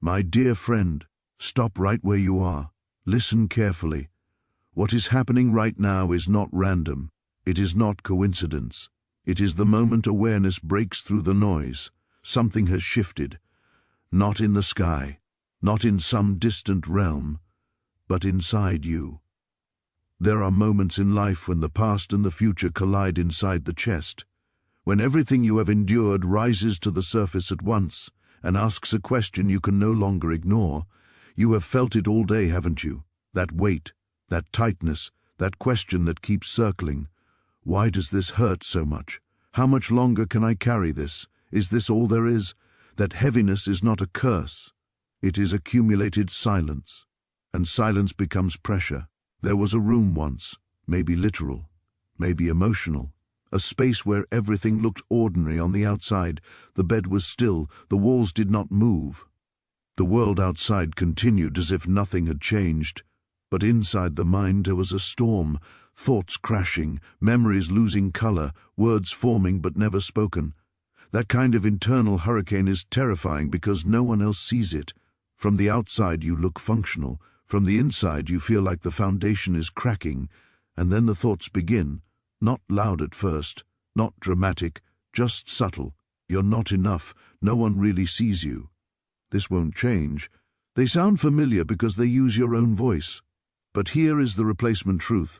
My dear friend, stop right where you are. Listen carefully. What is happening right now is not random. It is not coincidence. It is the moment awareness breaks through the noise. Something has shifted. Not in the sky, not in some distant realm, but inside you. There are moments in life when the past and the future collide inside the chest, when everything you have endured rises to the surface at once and asks a question you can no longer ignore. You have felt it all day, haven't you? That weight, that tightness, that question that keeps circling. Why does this hurt so much? How much longer can I carry this? Is this all there is? That heaviness is not a curse. It is accumulated silence. And silence becomes pressure. There was a room once, maybe literal, maybe emotional, a space where everything looked ordinary on the outside. The bed was still, the walls did not move. The world outside continued as if nothing had changed. But inside the mind there was a storm, thoughts crashing, memories losing color, words forming but never spoken. That kind of internal hurricane is terrifying because no one else sees it. From the outside you look functional. From the inside you feel like the foundation is cracking. And then the thoughts begin. Not loud at first, not dramatic, just subtle. You're not enough. No one really sees you. This won't change. They sound familiar because they use your own voice. But here is the replacement truth.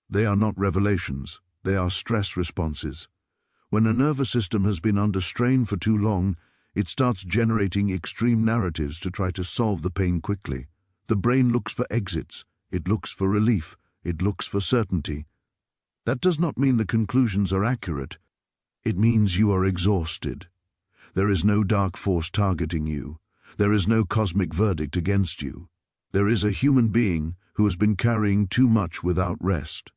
They are not revelations. They are stress responses. When a nervous system has been under strain for too long, it starts generating extreme narratives to try to solve the pain quickly. The brain looks for exits. It looks for relief. It looks for certainty. That does not mean the conclusions are accurate. It means you are exhausted. There is no dark force targeting you. There is no cosmic verdict against you. There is a human being who has been carrying too much without rest.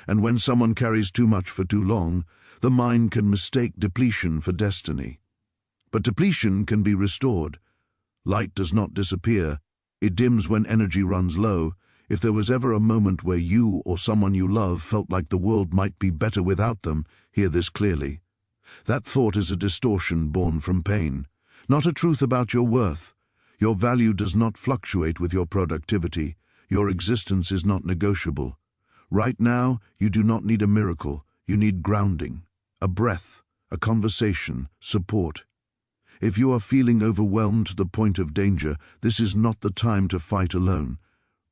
And when someone carries too much for too long, the mind can mistake depletion for destiny. But depletion can be restored. Light does not disappear. It dims when energy runs low. If there was ever a moment where you or someone you love felt like the world might be better without them, hear this clearly. That thought is a distortion born from pain, not a truth about your worth. Your value does not fluctuate with your productivity. Your existence is not negotiable. Right now, you do not need a miracle. You need grounding, a breath, a conversation, support. If you are feeling overwhelmed to the point of danger, this is not the time to fight alone.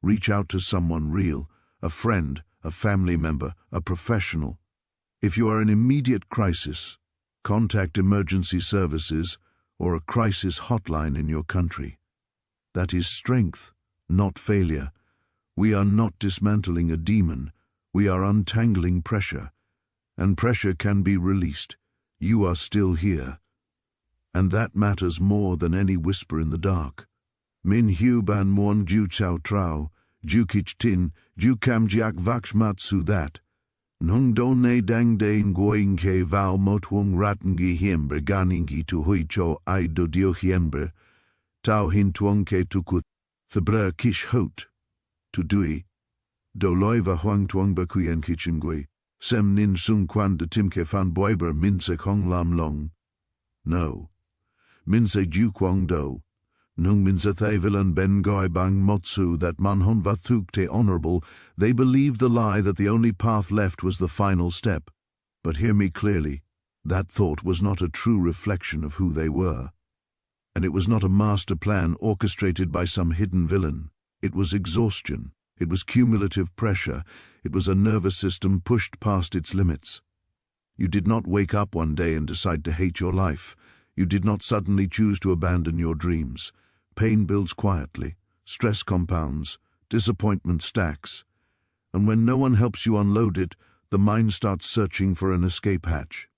Reach out to someone real, a friend, a family member, a professional. If you are in immediate crisis, contact emergency services or a crisis hotline in your country. That is strength, not failure. We are not dismantling a demon. We are untangling pressure. And pressure can be released. You are still here. And that matters more than any whisper in the dark. Min hu ban muon ju chao trao, ju kich tin, ju kam jiak vaks matsu that. Nung don ne dang de ngoing ke vao motwung ratengi hiembre ganingi tu hui cho I do dio hiembre, tau hin tuong ke tukut, thebrer kish hot, tu dui, do loiva huang tuong bakuyen kichengui, sem nin sung quan de timke fan boiber minse kong lam long. No. Minse ju quang do. Nung minse thavilan ben goi bang motsu that manhon vathuk te honorable, they believed the lie that the only path left was the final step. But hear me clearly, that thought was not a true reflection of who they were. And it was not a master plan orchestrated by some hidden villain. It was exhaustion. It was cumulative pressure. It was a nervous system pushed past its limits. You did not wake up one day and decide to hate your life. You did not suddenly choose to abandon your dreams. Pain builds quietly, stress compounds, disappointment stacks. And when no one helps you unload it, the mind starts searching for an escape hatch.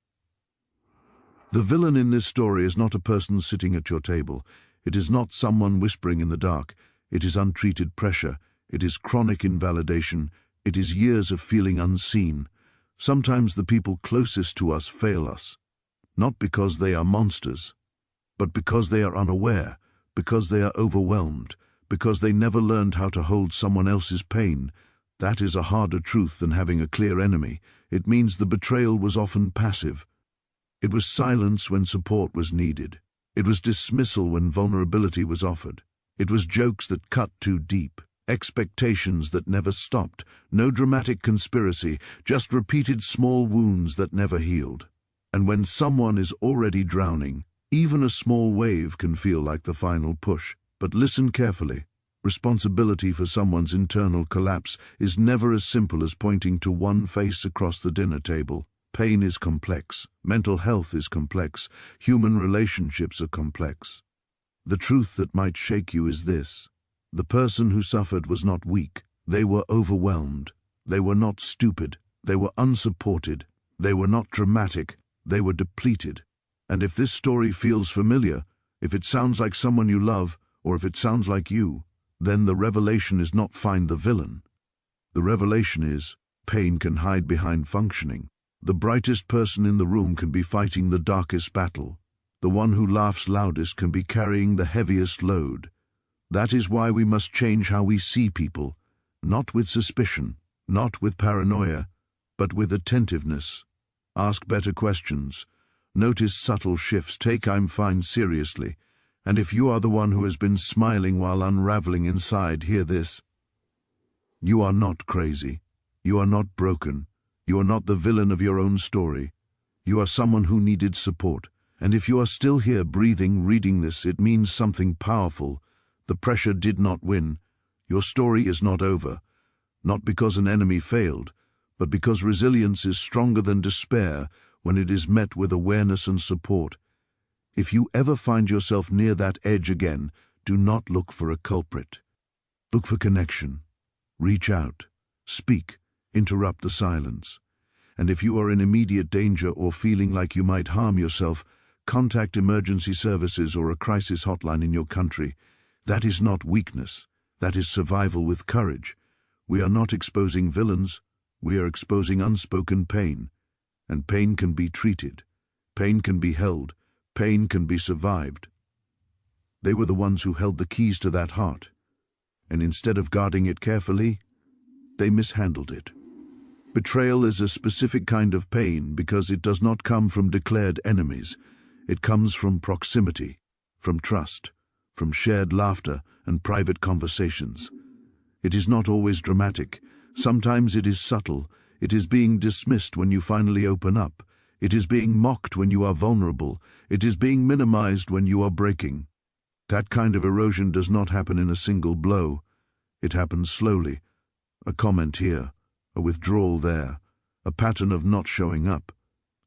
The villain in this story is not a person sitting at your table. It is not someone whispering in the dark. It is untreated pressure. It is chronic invalidation. It is years of feeling unseen. Sometimes the people closest to us fail us. Not because they are monsters, but because they are unaware, because they are overwhelmed, because they never learned how to hold someone else's pain. That is a harder truth than having a clear enemy. It means the betrayal was often passive. It was silence when support was needed. It was dismissal when vulnerability was offered. It was jokes that cut too deep, expectations that never stopped, no dramatic conspiracy, just repeated small wounds that never healed. And when someone is already drowning, even a small wave can feel like the final push. But listen carefully. Responsibility for someone's internal collapse is never as simple as pointing to one face across the dinner table. Pain is complex, mental health is complex, human relationships are complex. The truth that might shake you is this: the person who suffered was not weak, they were overwhelmed. They were not stupid, they were unsupported. They were not dramatic, they were depleted. And if this story feels familiar, if it sounds like someone you love, or if it sounds like you, then the revelation is not find the villain. The revelation is, pain can hide behind functioning. The brightest person in the room can be fighting the darkest battle. The one who laughs loudest can be carrying the heaviest load. That is why we must change how we see people, not with suspicion, not with paranoia, but with attentiveness. Ask better questions. Notice subtle shifts. Take "I'm fine" seriously. And if you are the one who has been smiling while unraveling inside, hear this. You are not crazy. You are not broken. You are not the villain of your own story. You are someone who needed support. And if you are still here breathing, reading this, it means something powerful. The pressure did not win. Your story is not over. Not because an enemy failed, but because resilience is stronger than despair when it is met with awareness and support. If you ever find yourself near that edge again, do not look for a culprit. Look for connection. Reach out. Speak. Interrupt the silence. And if you are in immediate danger or feeling like you might harm yourself, contact emergency services or a crisis hotline in your country. That is not weakness. That is survival with courage. We are not exposing villains. We are exposing unspoken pain. And pain can be treated. Pain can be held. Pain can be survived. They were the ones who held the keys to that heart. And instead of guarding it carefully, they mishandled it. Betrayal is a specific kind of pain because it does not come from declared enemies. It comes from proximity, from trust, from shared laughter and private conversations. It is not always dramatic. Sometimes it is subtle. It is being dismissed when you finally open up. It is being mocked when you are vulnerable. It is being minimized when you are breaking. That kind of erosion does not happen in a single blow. It happens slowly. A comment here, a withdrawal there, a pattern of not showing up.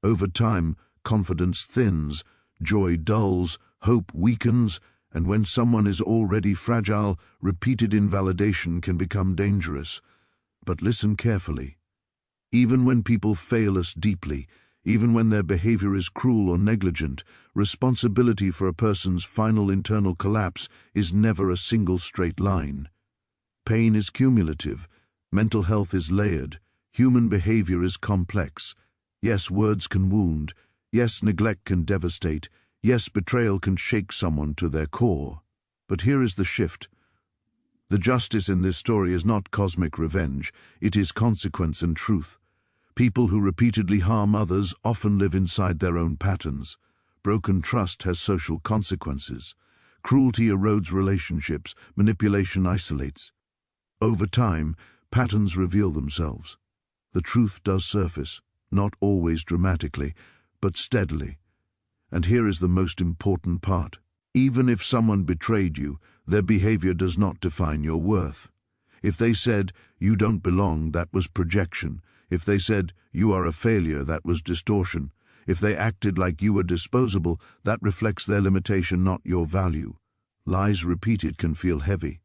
Over time, confidence thins, joy dulls, hope weakens, and when someone is already fragile, repeated invalidation can become dangerous. But listen carefully. Even when people fail us deeply, even when their behavior is cruel or negligent, responsibility for a person's final internal collapse is never a single straight line. Pain is cumulative. Mental health is layered. Human behavior is complex. Yes, words can wound. Yes, neglect can devastate. Yes, betrayal can shake someone to their core. But here is the shift. The justice in this story is not cosmic revenge. It is consequence and truth. People who repeatedly harm others often live inside their own patterns. Broken trust has social consequences. Cruelty erodes relationships. Manipulation isolates. Over time, patterns reveal themselves. The truth does surface, not always dramatically, but steadily. And here is the most important part. Even if someone betrayed you, their behavior does not define your worth. If they said, "You don't belong," that was projection. If they said, "You are a failure," that was distortion. If they acted like you were disposable, that reflects their limitation, not your value. Lies repeated can feel heavy.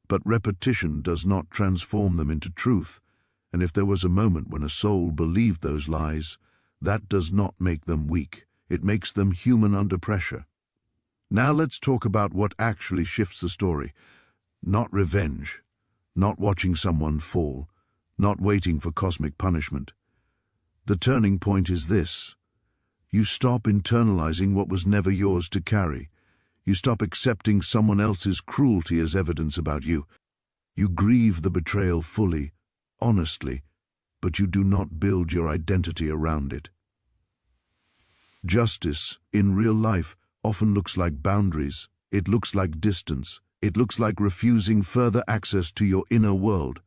But repetition does not transform them into truth. And if there was a moment when a soul believed those lies, that does not make them weak. It makes them human under pressure. Now let's talk about what actually shifts the story. Not revenge, not watching someone fall, not waiting for cosmic punishment. The turning point is this. You stop internalizing what was never yours to carry. You stop accepting someone else's cruelty as evidence about you. You grieve the betrayal fully, honestly, but you do not build your identity around it. Justice, in real life, often looks like boundaries. It looks like distance. It looks like refusing further access to your inner world.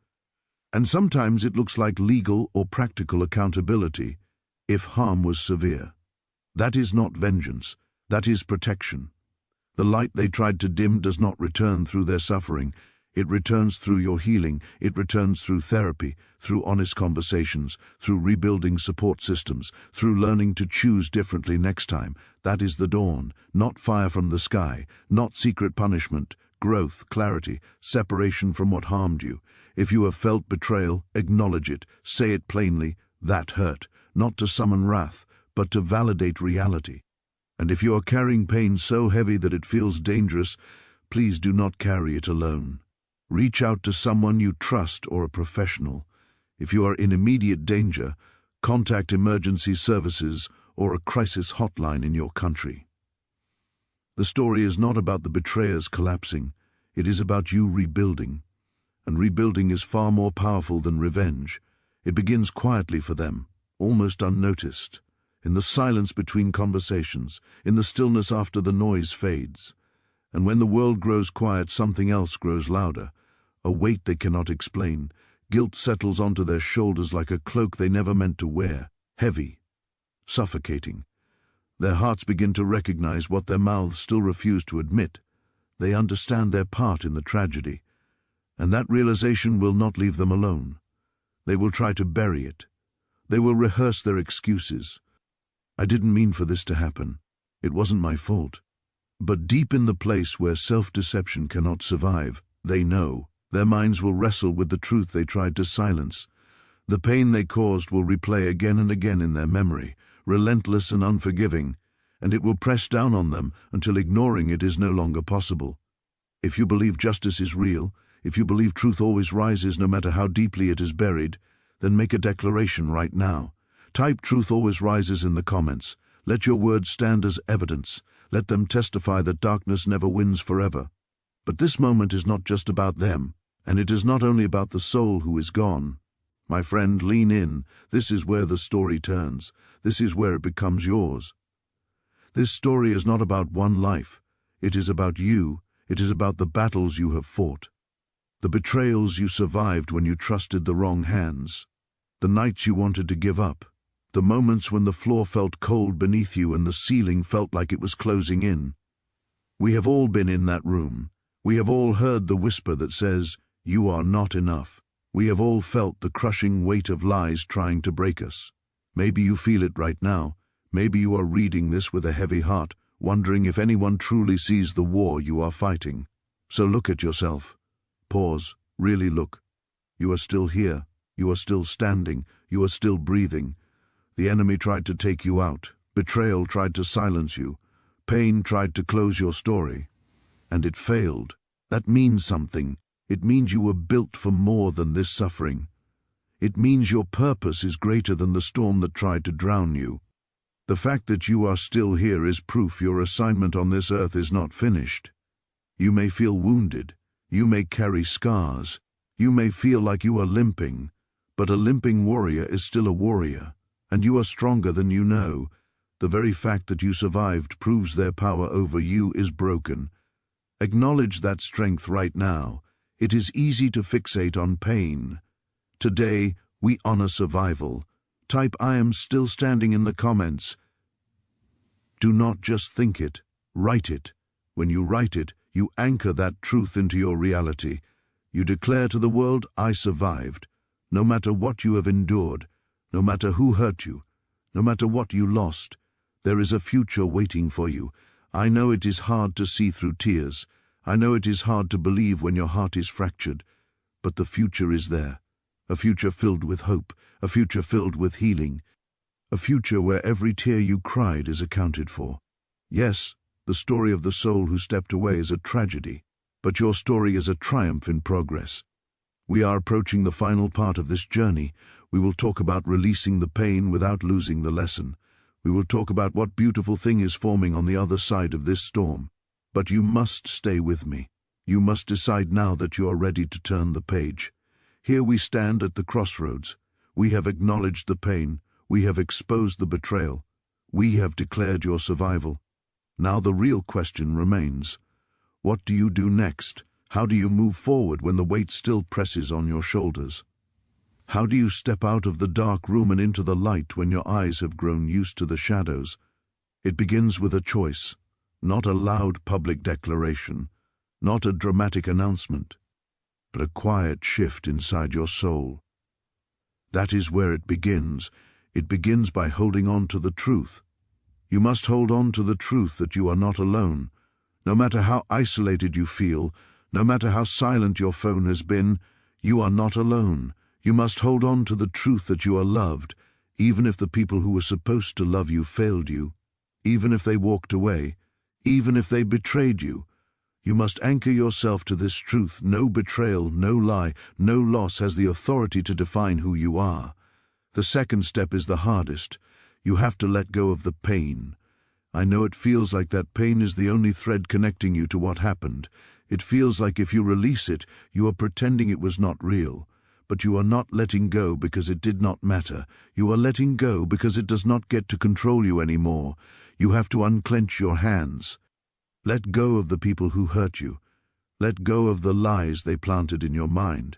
And sometimes it looks like legal or practical accountability if harm was severe. That is not vengeance. That is protection. The light they tried to dim does not return through their suffering. It returns through your healing. It returns through therapy, through honest conversations, through rebuilding support systems, through learning to choose differently next time. That is the dawn, not fire from the sky, not secret punishment, growth, clarity, separation from what harmed you. If you have felt betrayal, acknowledge it, say it plainly. That hurt, not to summon wrath, but to validate reality. And if you are carrying pain so heavy that it feels dangerous, please do not carry it alone. Reach out to someone you trust or a professional. If you are in immediate danger, contact emergency services or a crisis hotline in your country. The story is not about the betrayers collapsing. It is about you rebuilding. And rebuilding is far more powerful than revenge. It begins quietly for them, almost unnoticed, in the silence between conversations, in the stillness after the noise fades. And when the world grows quiet, something else grows louder. A weight they cannot explain. Guilt settles onto their shoulders like a cloak they never meant to wear, heavy, suffocating. Their hearts begin to recognize what their mouths still refuse to admit. They understand their part in the tragedy, and that realization will not leave them alone. They will try to bury it. They will rehearse their excuses. I didn't mean for this to happen. It wasn't my fault. But deep in the place where self-deception cannot survive, they know. Their minds will wrestle with the truth they tried to silence. The pain they caused will replay again and again in their memory, relentless and unforgiving, and it will press down on them until ignoring it is no longer possible. If you believe justice is real, if you believe truth always rises no matter how deeply it is buried, then make a declaration right now. Type "truth always rises" in the comments. Let your words stand as evidence. Let them testify that darkness never wins forever. But this moment is not just about them, and it is not only about the soul who is gone. My friend, lean in. This is where the story turns. This is where it becomes yours. This story is not about one life. It is about you. It is about the battles you have fought. The betrayals you survived when you trusted the wrong hands. The nights you wanted to give up. The moments when the floor felt cold beneath you and the ceiling felt like it was closing in. We have all been in that room. We have all heard the whisper that says, "You are not enough." We have all felt the crushing weight of lies trying to break us. Maybe you feel it right now. Maybe you are reading this with a heavy heart, wondering if anyone truly sees the war you are fighting. So look at yourself. Pause. Really look. You are still here. You are still standing. You are still breathing. The enemy tried to take you out. Betrayal tried to silence you. Pain tried to close your story. And it failed. That means something. It means you were built for more than this suffering. It means your purpose is greater than the storm that tried to drown you. The fact that you are still here is proof your assignment on this earth is not finished. You may feel wounded. You may carry scars. You may feel like you are limping. But a limping warrior is still a warrior. And you are stronger than you know. The very fact that you survived proves their power over you is broken. Acknowledge that strength right now. It is easy to fixate on pain. Today, we honor survival. Type "I am still standing" in the comments. Do not just think it, write it. When you write it, you anchor that truth into your reality. You declare to the world, "I survived." No matter what you have endured, no matter who hurt you, no matter what you lost, there is a future waiting for you. I know it is hard to see through tears. I know it is hard to believe when your heart is fractured. But the future is there. A future filled with hope. A future filled with healing. A future where every tear you cried is accounted for. Yes, the story of the soul who stepped away is a tragedy, but your story is a triumph in progress. We are approaching the final part of this journey. We will talk about releasing the pain without losing the lesson. We will talk about what beautiful thing is forming on the other side of this storm. But you must stay with me. You must decide now that you are ready to turn the page. Here we stand at the crossroads. We have acknowledged the pain. We have exposed the betrayal. We have declared your survival. Now the real question remains. What do you do next? How do you move forward when the weight still presses on your shoulders? How do you step out of the dark room and into the light when your eyes have grown used to the shadows? It begins with a choice, not a loud public declaration, not a dramatic announcement, but a quiet shift inside your soul. That is where it begins. It begins by holding on to the truth. You must hold on to the truth that you are not alone. No matter how isolated you feel, no matter how silent your phone has been, you are not alone. You must hold on to the truth that you are loved, even if the people who were supposed to love you failed you, even if they walked away, even if they betrayed you. You must anchor yourself to this truth. No betrayal, no lie, no loss has the authority to define who you are. The second step is the hardest. You have to let go of the pain. I know it feels like that pain is the only thread connecting you to what happened. It feels like if you release it, you are pretending it was not real. But you are not letting go because it did not matter. You are letting go because it does not get to control you anymore. You have to unclench your hands. Let go of the people who hurt you. Let go of the lies they planted in your mind.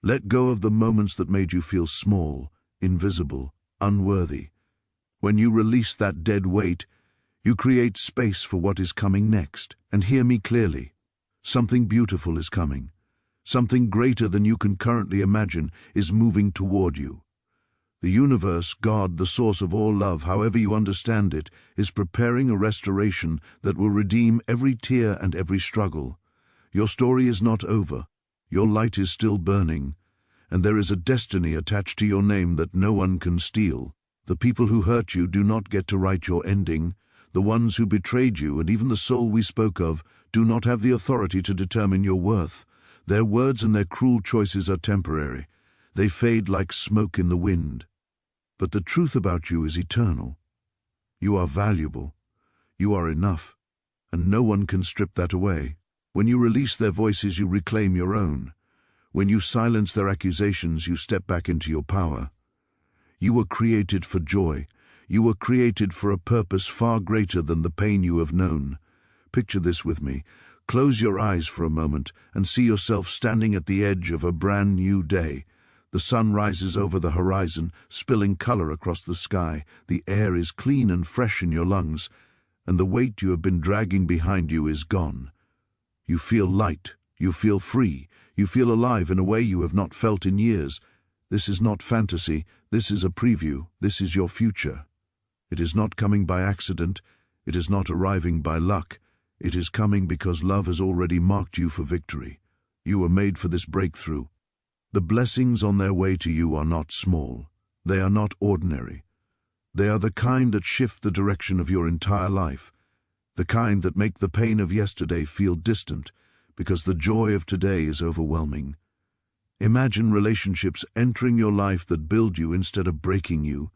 Let go of the moments that made you feel small, invisible, unworthy. When you release that dead weight, you create space for what is coming next. And hear me clearly. Something beautiful is coming. Something greater than you can currently imagine is moving toward you. The universe, God, the source of all love, however you understand it, is preparing a restoration that will redeem every tear and every struggle. Your story is not over. Your light is still burning, and there is a destiny attached to your name that no one can steal. The people who hurt you do not get to write your ending. The ones who betrayed you, and even the soul we spoke of, do not have the authority to determine your worth. Their words and their cruel choices are temporary. They fade like smoke in the wind. But the truth about you is eternal. You are valuable. You are enough. And no one can strip that away. When you release their voices, you reclaim your own. When you silence their accusations, you step back into your power. You were created for joy. You were created for a purpose far greater than the pain you have known. Picture this with me. Close your eyes for a moment and see yourself standing at the edge of a brand new day. The sun rises over the horizon, spilling color across the sky. The air is clean and fresh in your lungs, and the weight you have been dragging behind you is gone. You feel light. You feel free. You feel alive in a way you have not felt in years. This is not fantasy. This is a preview. This is your future. It is not coming by accident. It is not arriving by luck. It is coming because love has already marked you for victory. You were made for this breakthrough. The blessings on their way to you are not small. They are not ordinary. They are the kind that shift the direction of your entire life, the kind that make the pain of yesterday feel distant because the joy of today is overwhelming. Imagine relationships entering your life that build you instead of breaking you.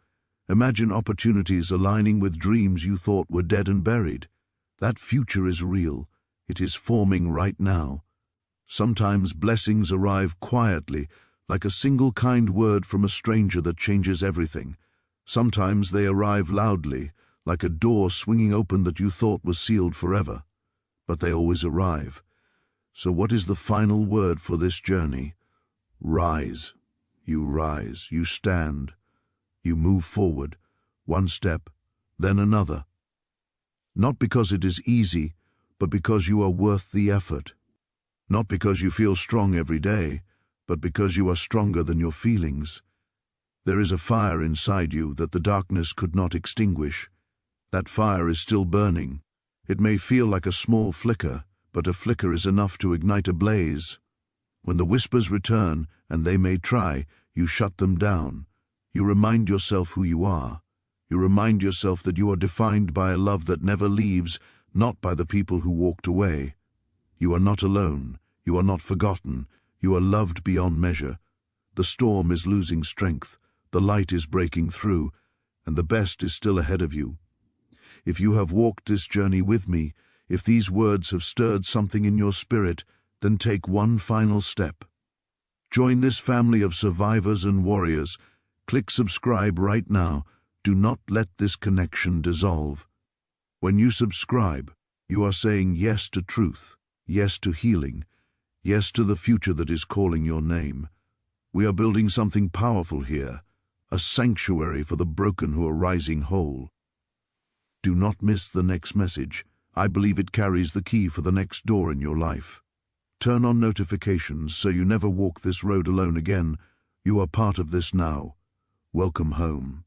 Imagine opportunities aligning with dreams you thought were dead and buried. That future is real. It is forming right now. Sometimes blessings arrive quietly, like a single kind word from a stranger that changes everything. Sometimes they arrive loudly, like a door swinging open that you thought was sealed forever. But they always arrive. So what is the final word for this journey? Rise. You rise. You stand. You move forward. One step, then another. Not because it is easy, but because you are worth the effort. Not because you feel strong every day, but because you are stronger than your feelings. There is a fire inside you that the darkness could not extinguish. That fire is still burning. It may feel like a small flicker, but a flicker is enough to ignite a blaze. When the whispers return, and they may try, you shut them down. You remind yourself who you are. You remind yourself that you are defined by a love that never leaves, not by the people who walked away. You are not alone. You are not forgotten. You are loved beyond measure. The storm is losing strength. The light is breaking through, and the best is still ahead of you. If you have walked this journey with me, if these words have stirred something in your spirit, then take one final step. Join this family of survivors and warriors. Click subscribe right now. Do not let this connection dissolve. When you subscribe, you are saying yes to truth, yes to healing, yes to the future that is calling your name. We are building something powerful here, a sanctuary for the broken who are rising whole. Do not miss the next message. I believe it carries the key for the next door in your life. Turn on notifications so you never walk this road alone again. You are part of this now. Welcome home.